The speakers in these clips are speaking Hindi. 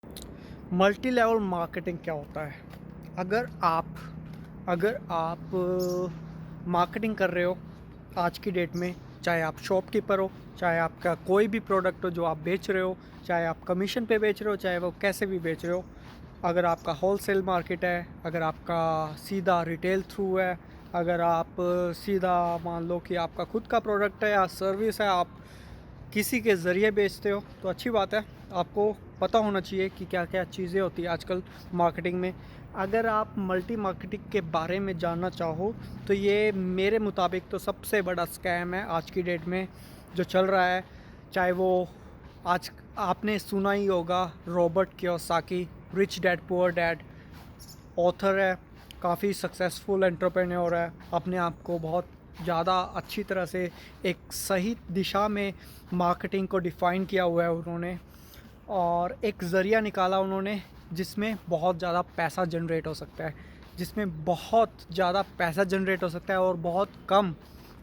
मल्टी लेवल मार्केटिंग क्या होता है? अगर आप मार्केटिंग कर रहे हो आज की डेट में, चाहे आप शॉपकीपर हो, चाहे आपका कोई भी प्रोडक्ट हो जो आप बेच रहे हो, चाहे आप कमीशन पे बेच रहे हो, चाहे वो कैसे भी बेच रहे हो, अगर आपका होलसेल मार्केट है, अगर आपका सीधा रिटेल थ्रू है, अगर आप सीधा मान लो कि आपका खुद का प्रोडक्ट है या सर्विस है, आप किसी के ज़रिए बेचते हो तो अच्छी बात है। आपको पता होना चाहिए कि क्या क्या चीज़ें होती है आजकल मार्केटिंग में। अगर आप मल्टी मार्केटिंग के बारे में जानना चाहो तो ये मेरे मुताबिक तो सबसे बड़ा स्कैम है आज की डेट में जो चल रहा है। चाहे वो आज आपने सुना ही होगा, Robert Kiyosaki, rich dad poor dad author है, काफ़ी सक्सेसफुल एंटरप्रेन्योर है, अपने आप को बहुत ज़्यादा अच्छी तरह से एक सही दिशा में मार्केटिंग को डिफ़ाइन किया हुआ है उन्होंने, और एक ज़रिया निकाला उन्होंने जिसमें बहुत ज़्यादा पैसा जनरेट हो सकता है, जिसमें बहुत ज़्यादा पैसा जनरेट हो सकता है और बहुत कम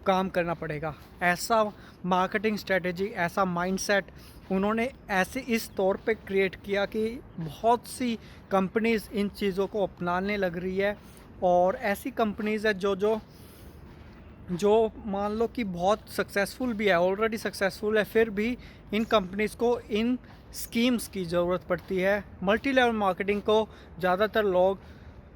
काम करना पड़ेगा। ऐसा मार्केटिंग स्ट्रेटजी, ऐसा माइंडसेट उन्होंने ऐसे इस तौर पे क्रिएट किया कि बहुत सी कंपनीज़ इन चीज़ों को अपनाने लग रही है। और ऐसी कंपनीज़ है जो मान लो कि बहुत सक्सेसफुल भी है, ऑलरेडी सक्सेसफुल है, फिर भी इन कंपनीज़ को इन स्कीम्स की ज़रूरत पड़ती है। मल्टी लेवल मार्केटिंग को ज़्यादातर लोग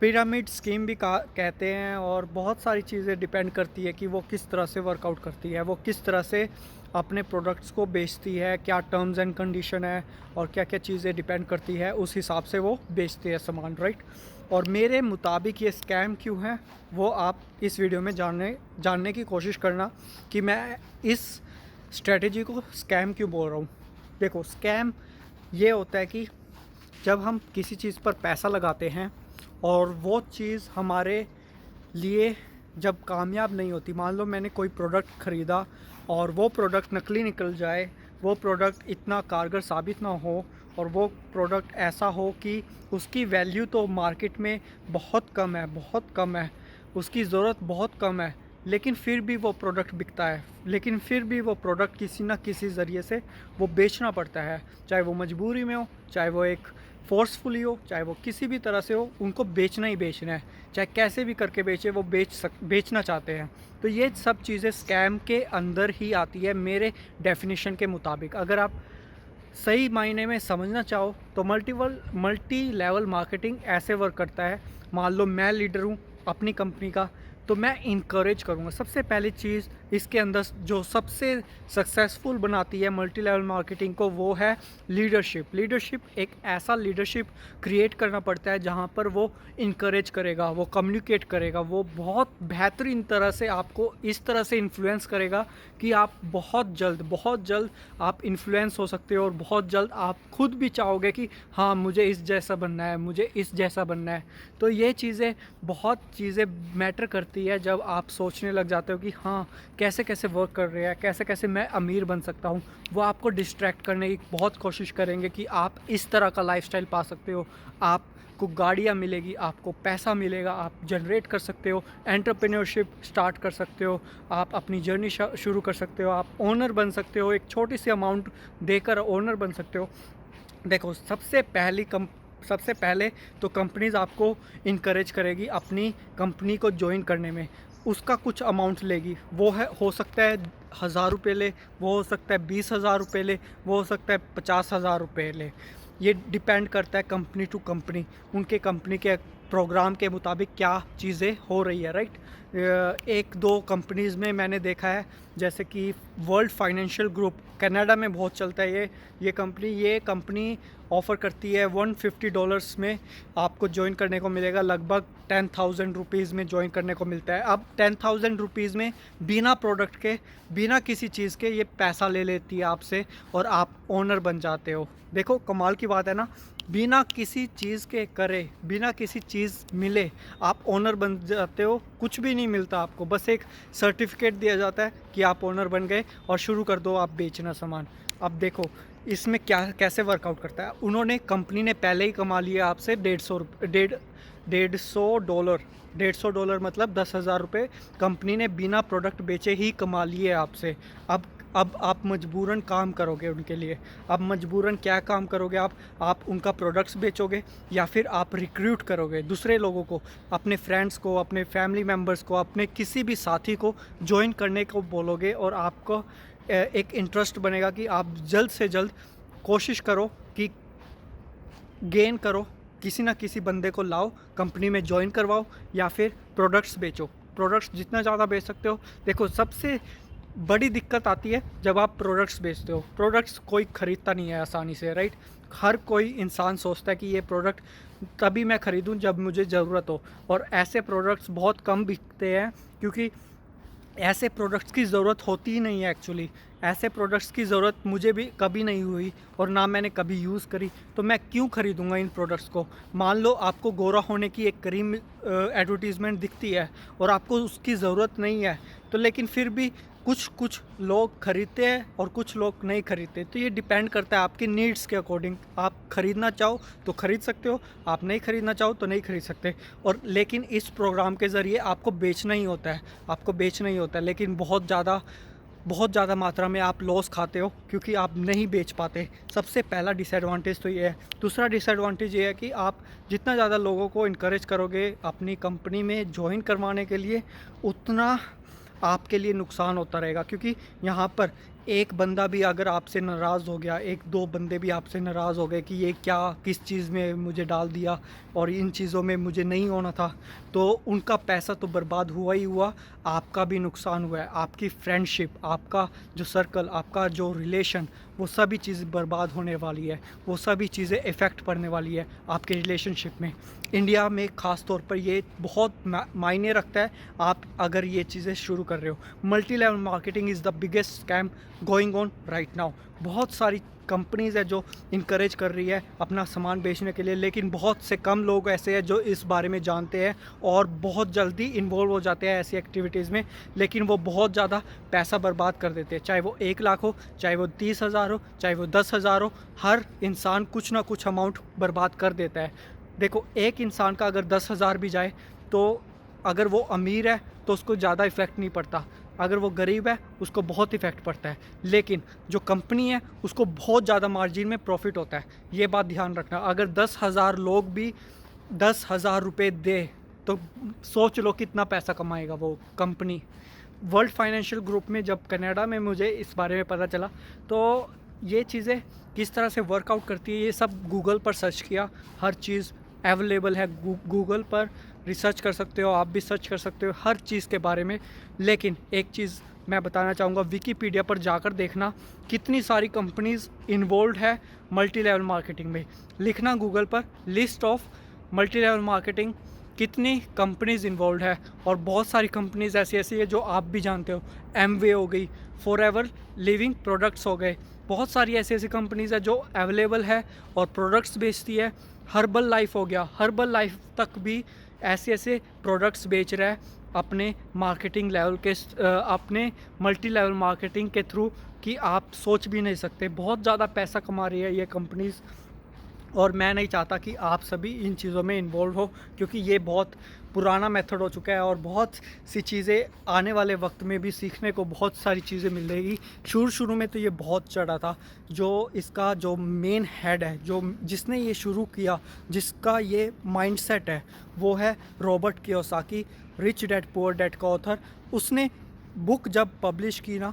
पिरामिड स्कीम भी कहा कहते हैं, और बहुत सारी चीज़ें डिपेंड करती है कि वो किस तरह से वर्कआउट करती है, वो किस तरह से अपने प्रोडक्ट्स को बेचती है, क्या टर्म्स एंड कंडीशन है और क्या क्या चीज़ें डिपेंड करती है, उस हिसाब से वो बेचती है सामान, राइट। और मेरे मुताबिक ये स्कैम क्यों है वो आप इस वीडियो में जानने की कोशिश करना कि मैं इस स्ट्रेटजी को स्कैम क्यों बोल रहा हूँ। देखो, स्कैम ये होता है कि जब हम किसी चीज़ पर पैसा लगाते हैं और वो चीज़ हमारे लिए जब कामयाब नहीं होती, मान लो मैंने कोई प्रोडक्ट ख़रीदा और वो प्रोडक्ट नकली निकल जाए, वो प्रोडक्ट इतना कारगर साबित ना हो, और वो प्रोडक्ट ऐसा हो कि उसकी वैल्यू तो मार्केट में बहुत कम है, बहुत कम है, उसकी ज़रूरत बहुत कम है, लेकिन फिर भी वो प्रोडक्ट बिकता है, लेकिन फिर भी वो प्रोडक्ट किसी ना किसी ज़रिए से वो बेचना पड़ता है, चाहे वो मजबूरी में हो, चाहे वो एक फ़ोर्सफुली हो, चाहे वो किसी भी तरह से हो, उनको बेचना ही बेचना है, चाहे कैसे भी करके बेचे, वो बेचना चाहते हैं। तो ये सब चीज़ें स्कैम के अंदर ही आती है मेरे डेफिनेशन के मुताबिक। अगर आप सही मायने में समझना चाहो तो मल्टी लेवल मार्केटिंग ऐसे वर्क करता है। मान लो मैं लीडर हूँ अपनी कंपनी का, तो मैं इनकरेज करूँगा। सबसे पहली चीज़ इसके अंदर जो सबसे सक्सेसफुल बनाती है मल्टी लेवल मार्केटिंग को, वो है लीडरशिप। लीडरशिप, एक ऐसा लीडरशिप क्रिएट करना पड़ता है जहाँ पर वो इनकरेज करेगा, वो कम्युनिकेट करेगा, वो बहुत बेहतरीन तरह से आपको इस तरह से इन्फ्लुएंस करेगा कि आप बहुत जल्द आप इन्फ्लुएंस हो सकते हो, और बहुत जल्द आप खुद भी चाहोगे कि हाँ, मुझे इस जैसा बनना है, मुझे इस जैसा बनना है। तो ये चीज़ें, बहुत चीज़ें मैटर करती है जब आप सोचने लग जाते हो कि हाँ, कैसे कैसे वर्क कर रहे हैं, कैसे कैसे मैं अमीर बन सकता हूँ। वो आपको डिस्ट्रैक्ट करने की बहुत कोशिश करेंगे कि आप इस तरह का लाइफस्टाइल पा सकते हो, आपको गाड़ियाँ मिलेगी, आपको पैसा मिलेगा, आप जनरेट कर सकते हो, एंटरप्रेन्योरशिप स्टार्ट कर सकते हो, आप अपनी जर्नी शुरू कर सकते हो, आप ओनर बन सकते हो, एक छोटी सी अमाउंट देकर ओनर बन सकते हो। देखो, सबसे पहले तो कंपनीज़ आपको इनकरेज करेगी अपनी कंपनी को जॉइन करने में। उसका कुछ अमाउंट लेगी, वो है, हो सकता है 1000 रुपये ले, वो हो सकता है 20,000 रुपये ले, वो हो सकता है 50,000 रुपये ले। ये डिपेंड करता है कंपनी टू कंपनी, उनके कंपनी के प्रोग्राम के मुताबिक क्या चीज़ें हो रही है, राइट। एक दो कंपनीज़ में मैंने देखा है, जैसे कि वर्ल्ड फाइनेंशियल ग्रुप, कनाडा में बहुत चलता है ये कंपनी ऑफ़र करती है $150 में आपको ज्वाइन करने को मिलेगा, लगभग 10,000 रुपीज़ में ज्वाइन करने को मिलता है। अब 10,000 रुपीज़ में बिना प्रोडक्ट के, बिना किसी चीज़ के ये पैसा ले लेती है आपसे, और आप ओनर बन जाते हो। देखो, कमाल की बात है ना, बिना किसी चीज़ के करे, बिना किसी चीज़ मिले आप ओनर बन जाते हो। कुछ भी नहीं मिलता आपको, बस एक सर्टिफिकेट दिया जाता है कि आप ओनर बन गए, और शुरू कर दो आप बेचना सामान। अब देखो इसमें क्या कैसे वर्कआउट करता है। उन्होंने, कंपनी ने पहले ही कमा लिया आपसे $150 $150 मतलब 10,000 रुपये कंपनी ने बिना प्रोडक्ट बेचे ही कमा लिए आपसे। अब अब आप मजबूरन काम करोगे उनके लिए। अब मजबूरन क्या काम करोगे आप उनका प्रोडक्ट्स बेचोगे या फिर आप रिक्रूट करोगे दूसरे लोगों को, अपने फ्रेंड्स को, अपने फैमिली मेम्बर्स को, अपने किसी भी साथी को ज्वाइन करने को बोलोगे। और आपको एक इंटरेस्ट बनेगा कि आप जल्द से जल्द कोशिश करो कि गेन करो, किसी ना किसी बंदे को लाओ, कंपनी में ज्वाइन करवाओ या फिर प्रोडक्ट्स बेचो। प्रोडक्ट्स जितना ज़्यादा बेच सकते हो। देखो, सबसे बड़ी दिक्कत आती है जब आप प्रोडक्ट्स बेचते हो। प्रोडक्ट्स कोई ख़रीदता नहीं है आसानी से, राइट। हर कोई इंसान सोचता है कि ये प्रोडक्ट तभी मैं ख़रीदूं जब मुझे ज़रूरत हो, और ऐसे प्रोडक्ट्स बहुत कम बिकते हैं क्योंकि ऐसे प्रोडक्ट्स की ज़रूरत होती ही नहीं है एक्चुअली। ऐसे प्रोडक्ट्स की ज़रूरत मुझे भी कभी नहीं हुई और ना मैंने कभी यूज़ करी, तो मैं क्यों ख़रीदूँगा इन प्रोडक्ट्स को। मान लो आपको गोरा होने की एक क्रीम एडवर्टीज़मेंट दिखती है और आपको उसकी ज़रूरत नहीं है, तो लेकिन फिर भी कुछ लोग ख़रीदते हैं और कुछ लोग नहीं ख़रीदते। तो ये डिपेंड करता है आपकी नीड्स के अकॉर्डिंग। आप ख़रीदना चाहो तो ख़रीद सकते हो, आप नहीं ख़रीदना चाहो तो नहीं ख़रीद सकते। और लेकिन इस प्रोग्राम के ज़रिए आपको बेचना ही होता है, आपको बेचना ही होता है, लेकिन बहुत ज़्यादा मात्रा में आप लॉस खाते हो क्योंकि आप नहीं बेच पाते। सबसे पहला डिसएडवांटेज तो ये है। दूसरा डिसएडवांटेज ये है कि आप जितना ज़्यादा लोगों को इनकरेज करोगे अपनी कंपनी में ज्वाइन करवाने के लिए, उतना आपके लिए नुकसान होता रहेगा। क्योंकि यहाँ पर एक बंदा भी अगर आपसे नाराज़ हो गया, एक दो बंदे भी आपसे नाराज़ हो गए कि ये क्या, किस चीज़ में मुझे डाल दिया और इन चीज़ों में मुझे नहीं होना था, तो उनका पैसा तो बर्बाद हुआ ही हुआ, आपका भी नुकसान हुआ है। आपकी फ्रेंडशिप, आपका जो सर्कल, आपका जो रिलेशन, वो सभी चीज़ बर्बाद होने वाली है। वो सभी चीज़ें इफ़ेक्ट पड़ने वाली है आपके रिलेशनशिप में। इंडिया में ख़ास तौर पर ये बहुत मायने रखता है आप अगर ये चीज़ें शुरू कर रहे हो। Multi level marketing is the biggest scam going on right now. बहुत सारी कंपनीज़ है जो इनकरेज कर रही है अपना सामान बेचने के लिए, लेकिन बहुत से कम लोग ऐसे हैं जो इस बारे में जानते हैं और बहुत जल्दी इन्वॉल्व हो जाते हैं ऐसी एक्टिविटीज़ में, लेकिन वो बहुत ज़्यादा पैसा बर्बाद कर देते हैं। चाहे वो 1 लाख हो, चाहे वो 30,000 हो, चाहे वो 10,000 हो, हर इंसान कुछ ना कुछ अमाउंट बर्बाद कर देता है। देखो, एक इंसान का अगर 10,000 भी जाए तो अगर वो अमीर है तो उसको ज़्यादा इफ़ेक्ट नहीं पड़ता, अगर वो गरीब है उसको बहुत इफ़ेक्ट पड़ता है। लेकिन जो कंपनी है उसको बहुत ज़्यादा मार्जिन में प्रॉफिट होता है, ये बात ध्यान रखना। अगर 10,000 लोग भी 10,000 रुपये दे तो सोच लो कितना पैसा कमाएगा वो कंपनी। वर्ल्ड फाइनेंशियल ग्रुप में जब कनाडा में मुझे इस बारे में पता चला, तो ये चीज़ें किस तरह से वर्कआउट करती है ये सब गूगल पर सर्च किया। हर चीज़ अवेलेबल है गूगल पर, रिसर्च कर सकते हो, आप भी सर्च कर सकते हो हर चीज़ के बारे में। लेकिन एक चीज़ मैं बताना चाहूँगा, विकीपीडिया पर जाकर देखना कितनी सारी कंपनीज़ इन्वॉल्व है मल्टी लेवल मार्केटिंग में। लिखना गूगल पर list of multi level marketing, कितनी कंपनीज़ इन्वॉल्व है। और बहुत सारी कंपनीज़ ऐसी ऐसी है जो आप भी जानते हो। एमवे हो गई, फॉरएवर लिविंग प्रोडक्ट्स हो गए, बहुत सारी ऐसी ऐसी कंपनीज़ है जो अवेलेबल है और प्रोडक्ट्स बेचती है। हर्बल लाइफ हो गया, हर्बल लाइफ तक भी ऐसे ऐसे प्रोडक्ट्स बेच रहा है अपने मार्केटिंग लेवल के अपने मल्टी लेवल मार्केटिंग के थ्रू, कि आप सोच भी नहीं सकते। बहुत ज़्यादा पैसा कमा रही है ये कंपनीज़, और मैं नहीं चाहता कि आप सभी इन चीज़ों में इन्वॉल्व हो, क्योंकि ये बहुत पुराना मेथड हो चुका है और बहुत सी चीज़ें आने वाले वक्त में भी सीखने को बहुत सारी चीज़ें मिलेगी। शुरू में तो ये बहुत चढ़ा था। जो इसका जो मेन हेड है, जो जिसने ये शुरू किया, जिसका ये माइंडसेट है, वो है Robert Kiyosaki, rich dad poor dad का ऑथर। उसने बुक जब पब्लिश की ना,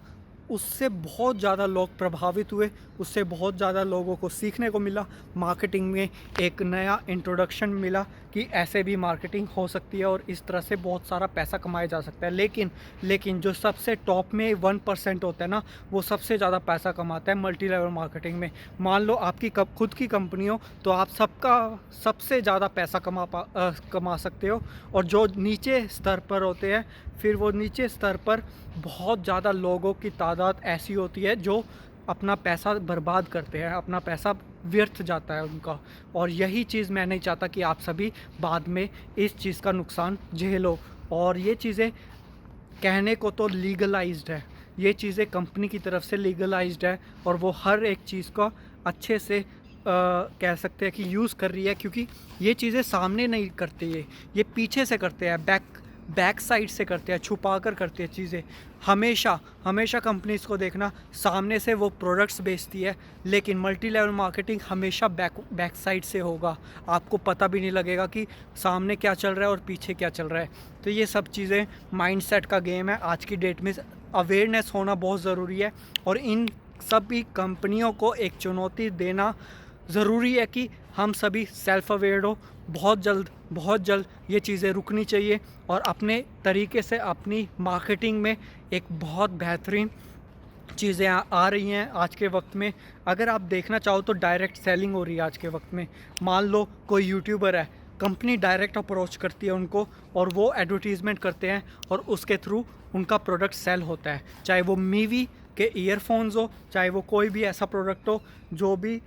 उससे बहुत ज़्यादा लोग प्रभावित हुए, उससे बहुत ज़्यादा लोगों को सीखने को मिला। मार्केटिंग में एक नया इंट्रोडक्शन मिला कि ऐसे भी मार्केटिंग हो सकती है और इस तरह से बहुत सारा पैसा कमाया जा सकता है। लेकिन जो सबसे टॉप में 1% होता है ना, वो सबसे ज़्यादा पैसा कमाता है मल्टी लेवल मार्केटिंग में। मान लो आपकी खुद की कंपनी हो तो आप सबसे ज़्यादा पैसा कमा सकते हो। और जो नीचे स्तर पर होते हैं, फिर वो नीचे स्तर पर बहुत ज़्यादा लोगों की तादाद ऐसी होती है जो अपना पैसा बर्बाद करते हैं, अपना पैसा व्यर्थ जाता है उनका। और यही चीज़ मैं नहीं चाहता कि आप सभी बाद में इस चीज़ का नुकसान झेलो। और ये चीज़ें कहने को तो लीगलाइज्ड है, ये चीज़ें कंपनी की तरफ से लीगलाइज्ड है और वो हर एक चीज़ को अच्छे से कह सकते हैं कि यूज़ कर रही है, क्योंकि ये चीज़ें सामने नहीं करते, ये पीछे से करते हैं, बैक साइड से करते हैं, छुपा कर करते हैं चीज़ें। हमेशा हमेशा कंपनीज़ को देखना सामने से वो प्रोडक्ट्स बेचती है, लेकिन मल्टी लेवल मार्केटिंग हमेशा बैक साइड से होगा। आपको पता भी नहीं लगेगा कि सामने क्या चल रहा है और पीछे क्या चल रहा है। तो ये सब चीज़ें माइंडसेट का गेम है। आज की डेट में अवेयरनेस होना बहुत ज़रूरी है, और इन सभी कंपनियों को एक चुनौती देना ज़रूरी है कि हम सभी सेल्फ अवेयर हो। बहुत जल्द ये चीज़ें रुकनी चाहिए, और अपने तरीके से अपनी मार्केटिंग में एक बहुत बेहतरीन चीज़ें आ रही हैं आज के वक्त में। अगर आप देखना चाहो तो डायरेक्ट सेलिंग हो रही है आज के वक्त में। मान लो कोई यूट्यूबर है, कंपनी डायरेक्ट अप्रोच करती है उनको, और वो एडवर्टीज़मेंट करते हैं, और उसके थ्रू उनका प्रोडक्ट सेल होता है। चाहे वो मीवी के ईयरफोन्स हो, चाहे वो कोई भी ऐसा प्रोडक्ट हो जो भी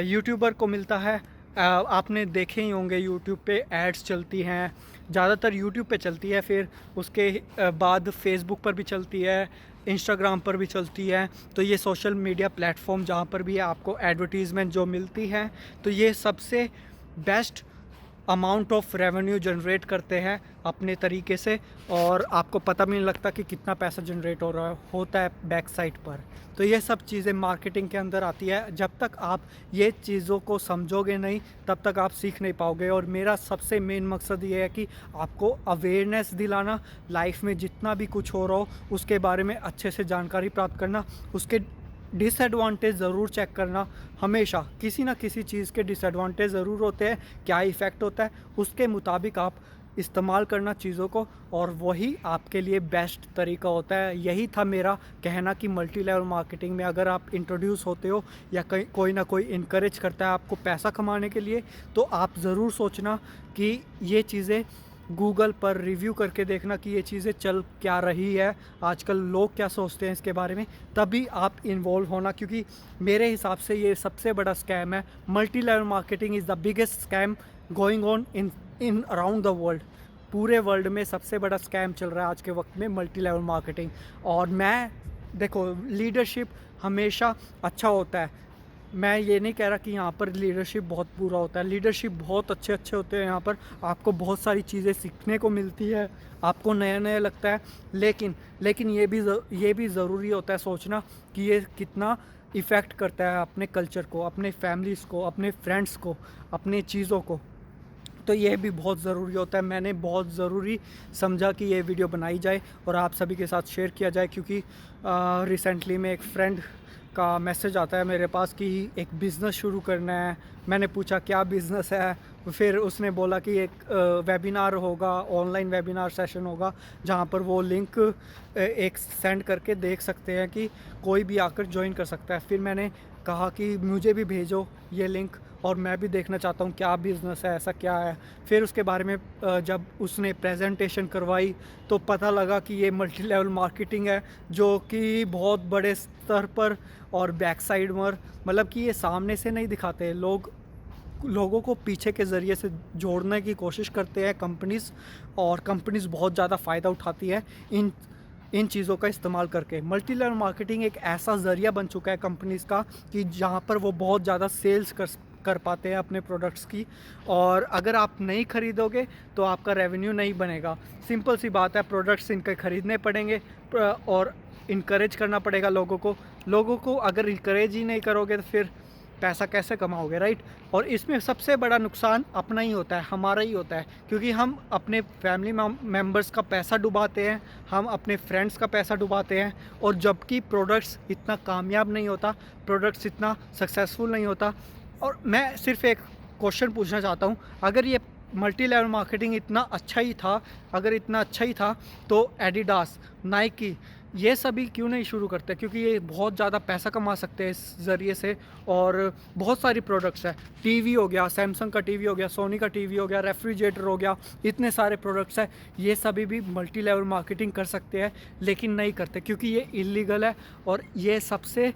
यूट्यूबर को मिलता है। आपने देखे ही होंगे यूट्यूब पे एड्स चलती हैं, ज़्यादातर यूट्यूब पे चलती है, फिर उसके बाद फेसबुक पर भी चलती है, इंस्टाग्राम पर भी चलती है। तो ये सोशल मीडिया प्लेटफॉर्म जहाँ पर भी आपको एडवर्टीज़मेंट जो मिलती है, तो ये सबसे best amount of revenue generate करते हैं अपने तरीके से, और आपको पता भी नहीं लगता कि कितना पैसा जनरेट हो रहा होता है बैक साइड पर। तो ये सब चीज़ें मार्केटिंग के अंदर आती है। जब तक आप ये चीज़ों को समझोगे नहीं, तब तक आप सीख नहीं पाओगे। और मेरा सबसे मेन मकसद ये है कि आपको अवेयरनेस दिलाना, लाइफ में जितना भी कुछ हो रहा हो उसके बारे में अच्छे से जानकारी प्राप्त करना, उसके डिसएडवांटेज ज़रूर चेक करना। हमेशा किसी ना किसी चीज़ के डिसएडवांटेज ज़रूर होते हैं, क्या इफ़ेक्ट होता है उसके मुताबिक आप इस्तेमाल करना चीज़ों को, और वही आपके लिए बेस्ट तरीका होता है। यही था मेरा कहना कि मल्टी लेवल मार्केटिंग में अगर आप इंट्रोड्यूस होते हो, या कोई ना कोई इनकरेज करता है आपको पैसा कमाने के लिए, तो आप ज़रूर सोचना कि ये चीज़ें गूगल पर रिव्यू करके देखना कि ये चीज़ें चल क्या रही है, आजकल लोग क्या सोचते हैं इसके बारे में, तभी आप इन्वॉल्व होना। क्योंकि मेरे हिसाब से ये सबसे बड़ा स्कैम है। Multi level marketing is the biggest scam going on in around the world. पूरे वर्ल्ड में सबसे बड़ा स्कैम चल रहा है आज के वक्त में मल्टी लेवल मार्केटिंग। और मैं देखो, लीडरशिप हमेशा अच्छा होता है। मैं ये नहीं कह रहा कि यहाँ पर लीडरशिप बहुत बुरा होता है। लीडरशिप बहुत अच्छे अच्छे होते हैं। यहाँ पर आपको बहुत सारी चीज़ें सीखने को मिलती है, आपको नया नया लगता है। लेकिन ये भी ज़रूरी होता है सोचना कि ये कितना इफ़ेक्ट करता है अपने कल्चर को, अपने फैमिलीज़ को, अपने फ्रेंड्स को, अपने चीज़ों को। तो ये भी बहुत ज़रूरी होता है। मैंने बहुत ज़रूरी समझा कि ये वीडियो बनाई जाए और आप सभी के साथ शेयर किया जाए, क्योंकि रिसेंटली में एक फ्रेंड का मैसेज आता है मेरे पास कि एक बिज़नेस शुरू करना है। मैंने पूछा क्या बिज़नेस है, फिर उसने बोला कि एक वेबिनार होगा, ऑनलाइन वेबिनार सेशन होगा, जहाँ पर वो लिंक एक सेंड करके देख सकते हैं कि कोई भी आकर ज्वाइन कर सकता है। फिर मैंने कहा कि मुझे भी भेजो ये लिंक, और मैं भी देखना चाहता हूँ क्या बिज़नेस है, ऐसा क्या है। फिर उसके बारे में जब उसने प्रेजेंटेशन करवाई तो पता लगा कि ये मल्टी लेवल मार्केटिंग है, जो कि बहुत बड़े स्तर पर और बैक साइड पर, मतलब कि ये सामने से नहीं दिखाते, लोगों को पीछे के ज़रिए से जोड़ने की कोशिश करते हैं कंपनीज़, और कंपनीज़ बहुत ज़्यादा फ़ायदा उठाती है इन चीज़ों का इस्तेमाल करके। मल्टी लेवल मार्केटिंग एक ऐसा ज़रिया बन चुका है कंपनीज़ का कि जहाँ पर वो बहुत ज़्यादा सेल्स कर पाते हैं अपने प्रोडक्ट्स की, और अगर आप नहीं ख़रीदोगे तो आपका रेवेन्यू नहीं बनेगा। सिंपल सी बात है, प्रोडक्ट्स इनके ख़रीदने पड़ेंगे और इनकरेज करना पड़ेगा लोगों को। अगर इनकरेज ही नहीं करोगे तो फिर पैसा कैसे कमाओगे, राइट। और इसमें सबसे बड़ा नुकसान अपना ही होता है, हमारा ही होता है, क्योंकि हम अपने फैमिली मेम्बर्स का पैसा डुबाते हैं, हम अपने फ्रेंड्स का पैसा डुबाते हैं, और जबकि प्रोडक्ट्स इतना कामयाब नहीं होता, प्रोडक्ट्स इतना सक्सेसफुल नहीं होता। और मैं सिर्फ एक क्वेश्चन पूछना चाहता हूँ, अगर ये मल्टी लेवल मार्केटिंग इतना अच्छा ही था, अगर इतना अच्छा ही था, तो एडिडास, नाइकी, ये सभी क्यों नहीं शुरू करते? क्योंकि ये बहुत ज़्यादा पैसा कमा सकते हैं इस ज़रिए से। और बहुत सारी प्रोडक्ट्स हैं, टीवी हो गया, सैमसंग का टीवी हो गया, सोनी का टीवी हो गया, रेफ्रिजरेटर हो गया, इतने सारे प्रोडक्ट्स हैं। ये सभी भी मल्टी लेवल मार्केटिंग कर सकते हैं, लेकिन नहीं करते क्योंकि ये इलीगल है, और ये सबसे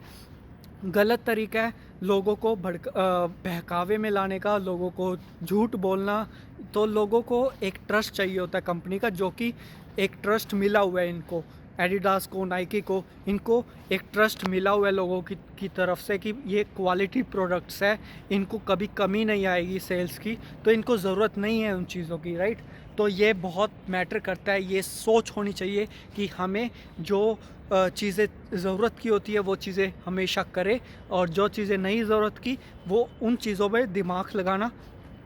गलत तरीका है लोगों को बहकावे में लाने का, लोगों को झूठ बोलना। तो लोगों को एक ट्रस्ट चाहिए होता है कंपनी का, जो कि एक ट्रस्ट मिला हुआ है इनको, एडिडास को, नाइकी को, इनको एक ट्रस्ट मिला हुआ है लोगों की तरफ से कि ये क्वालिटी प्रोडक्ट्स है, इनको कभी कमी नहीं आएगी सेल्स की, तो इनको ज़रूरत नहीं है उन चीज़ों की, राइट। तो ये बहुत मैटर करता है, ये सोच होनी चाहिए कि हमें जो चीज़ें ज़रूरत की होती है वो चीज़ें हमेशा करें, और जो चीज़ें नहीं ज़रूरत की वो उन चीज़ों में दिमाग लगाना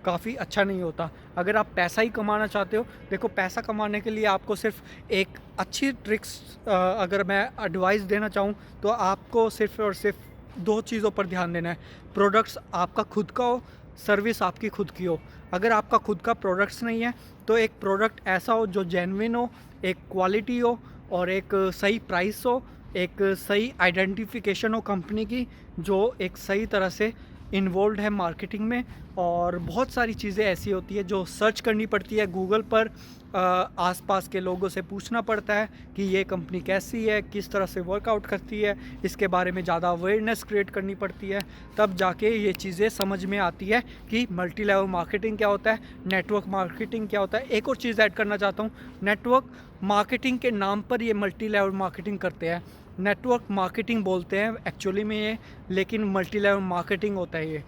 काफ़ी अच्छा नहीं होता। अगर आप पैसा ही कमाना चाहते हो, देखो पैसा कमाने के लिए आपको सिर्फ एक अच्छी ट्रिक्स अगर मैं एडवाइस देना चाहूँ तो आपको सिर्फ और सिर्फ 2 चीज़ों पर ध्यान देना है। प्रोडक्ट्स आपका खुद का हो, सर्विस आपकी खुद की हो। अगर आपका खुद का प्रोडक्ट्स नहीं है तो एक प्रोडक्ट ऐसा हो जो जेन्युइन हो, एक क्वालिटी हो और एक सही प्राइस हो, एक सही आइडेंटिफिकेशन हो कंपनी की, जो एक सही तरह से इन्वॉल्व है मार्केटिंग में। और बहुत सारी चीज़ें ऐसी होती है जो सर्च करनी पड़ती है गूगल पर, आसपास के लोगों से पूछना पड़ता है कि ये कंपनी कैसी है, किस तरह से वर्कआउट करती है, इसके बारे में ज़्यादा अवेयरनेस क्रिएट करनी पड़ती है, तब जाके ये चीज़ें समझ में आती है कि मल्टी लेवल मार्केटिंग क्या होता है, नेटवर्क मार्केटिंग क्या होता है। एक और चीज़ ऐड करना चाहता हूँ, नेटवर्क मार्केटिंग के नाम पर ये मल्टी लेवल मार्केटिंग करते हैं। नेटवर्क मार्केटिंग बोलते हैं एक्चुअली में ये, लेकिन मल्टी लेवल मार्केटिंग होता है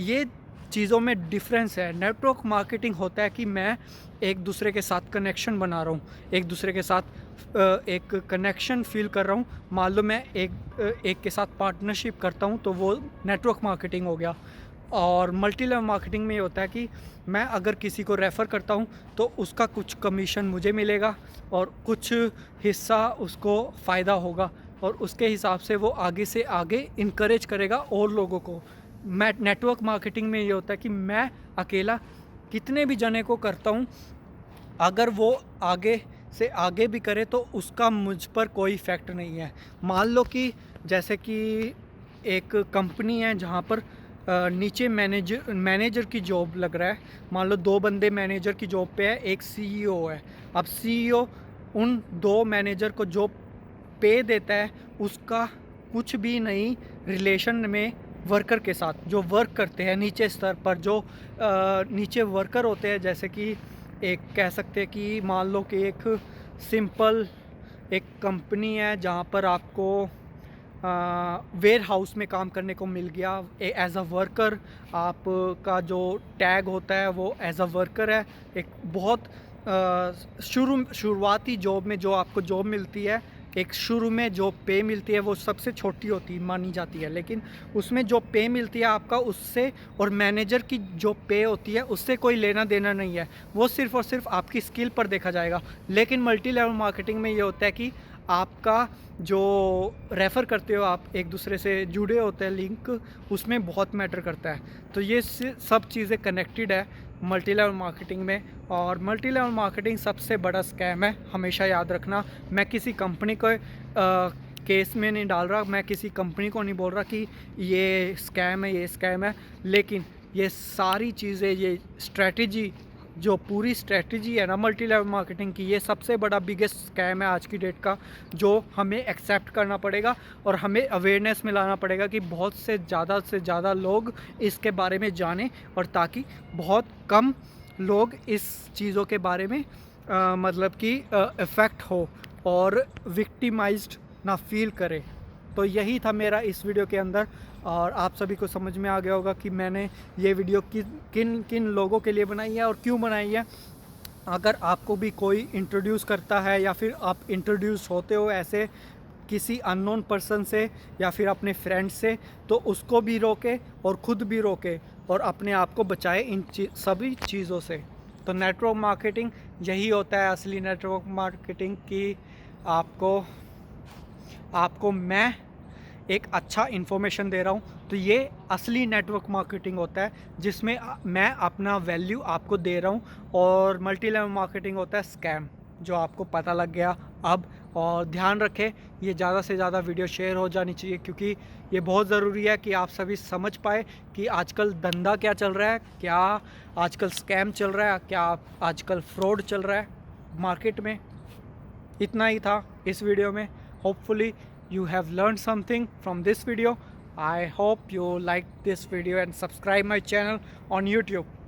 ये चीज़ों में डिफरेंस है। नेटवर्क मार्केटिंग होता है कि मैं एक दूसरे के साथ कनेक्शन बना रहा हूँ, एक दूसरे के साथ एक कनेक्शन फील कर रहा हूँ। मान लो मैं एक के साथ पार्टनरशिप करता हूँ तो वो नेटवर्क मार्केटिंग हो गया। और मल्टी लेवल मार्केटिंग में ये होता है कि मैं अगर किसी को रेफ़र करता हूँ तो उसका कुछ कमीशन मुझे मिलेगा और कुछ हिस्सा उसको फ़ायदा होगा, और उसके हिसाब से वो आगे से आगे इनकरेज करेगा और लोगों को। मैं नेटवर्क मार्केटिंग में ये होता है कि मैं अकेला कितने भी जने को करता हूँ, अगर वो आगे से आगे भी करे तो उसका मुझ पर कोई इफ़ेक्ट नहीं है। मान लो कि जैसे कि एक कंपनी है जहाँ पर नीचे मैनेजर की जॉब लग रहा है। मान लो 2 बंदे मैनेजर की जॉब पे है, एक सीईओ है। अब सीईओ उन 2 मैनेजर को जो पे देता है उसका कुछ भी नहीं रिलेशन में वर्कर के साथ, जो वर्क करते हैं नीचे स्तर पर, जो नीचे वर्कर होते हैं। जैसे कि एक कह सकते हैं कि मान लो कि एक सिंपल एक कंपनी है जहाँ पर आपको वेयर हाउस में काम करने को मिल गया एज अ वर्कर, आपका जो टैग होता है वो एज अ वर्कर है। एक बहुत शुरुआती जॉब में जो आपको जॉब मिलती है, एक शुरू में जो पे मिलती है वो सबसे छोटी होती मानी जाती है, लेकिन उसमें जो पे मिलती है आपका उससे और मैनेजर की जो पे होती है उससे कोई लेना देना नहीं है, वो सिर्फ़ और सिर्फ आपकी स्किल पर देखा जाएगा। लेकिन मल्टी लेवल मार्केटिंग में ये होता है कि आपका जो रेफ़र करते हो, आप एक दूसरे से जुड़े होते हैं, लिंक उसमें बहुत मैटर करता है। तो ये सब चीज़ें कनेक्टेड है मल्टी लेवल मार्केटिंग में। और मल्टी लेवल मार्केटिंग सबसे बड़ा स्कैम है, हमेशा याद रखना। मैं किसी कंपनी को केस में नहीं डाल रहा, मैं किसी कंपनी को नहीं बोल रहा कि ये स्कैम है, ये स्कैम है, लेकिन ये सारी चीज़ें, ये स्ट्रेटजी, जो पूरी स्ट्रेटजी है ना मल्टी लेवल मार्केटिंग की, ये सबसे बड़ा बिगेस्ट स्कैम है आज की डेट का, जो हमें एक्सेप्ट करना पड़ेगा और हमें अवेयरनेस में लाना पड़ेगा कि बहुत से ज़्यादा लोग इसके बारे में जानें, और ताकि बहुत कम लोग इस चीज़ों के बारे में मतलब कि इफ़ेक्ट हो और विक्टिमाइज्ड ना फील करे। तो यही था मेरा इस वीडियो के अंदर, और आप सभी को समझ में आ गया होगा कि मैंने ये वीडियो किन किन लोगों के लिए बनाई है और क्यों बनाई है। अगर आपको भी कोई इंट्रोड्यूस करता है या फिर आप इंट्रोड्यूस होते हो ऐसे किसी अननोन पर्सन से या फिर अपने फ्रेंड से, तो उसको भी रोके और ख़ुद भी रोके और अपने आप को बचाए इन सभी चीज़ों से। तो नेटवर्क मार्केटिंग यही होता है, असली नेटवर्क मार्केटिंग की आपको मैं एक अच्छा इन्फॉर्मेशन दे रहा हूँ, तो ये असली नेटवर्क मार्केटिंग होता है जिसमें मैं अपना वैल्यू आपको दे रहा हूँ। और मल्टी लेवल मार्केटिंग होता है स्कैम, जो आपको पता लग गया अब। और ध्यान रखें, ये ज़्यादा से ज़्यादा वीडियो शेयर हो जानी चाहिए, क्योंकि ये बहुत ज़रूरी है कि आप सभी समझ पाए कि आजकल धंधा क्या चल रहा है, क्या आजकल स्कैम चल रहा है, क्या आजकल फ्रॉड चल रहा है मार्केट में। इतना ही था इस वीडियो में। Hopefully you have learned something from this video. I hope you like this video and subscribe my channel on YouTube.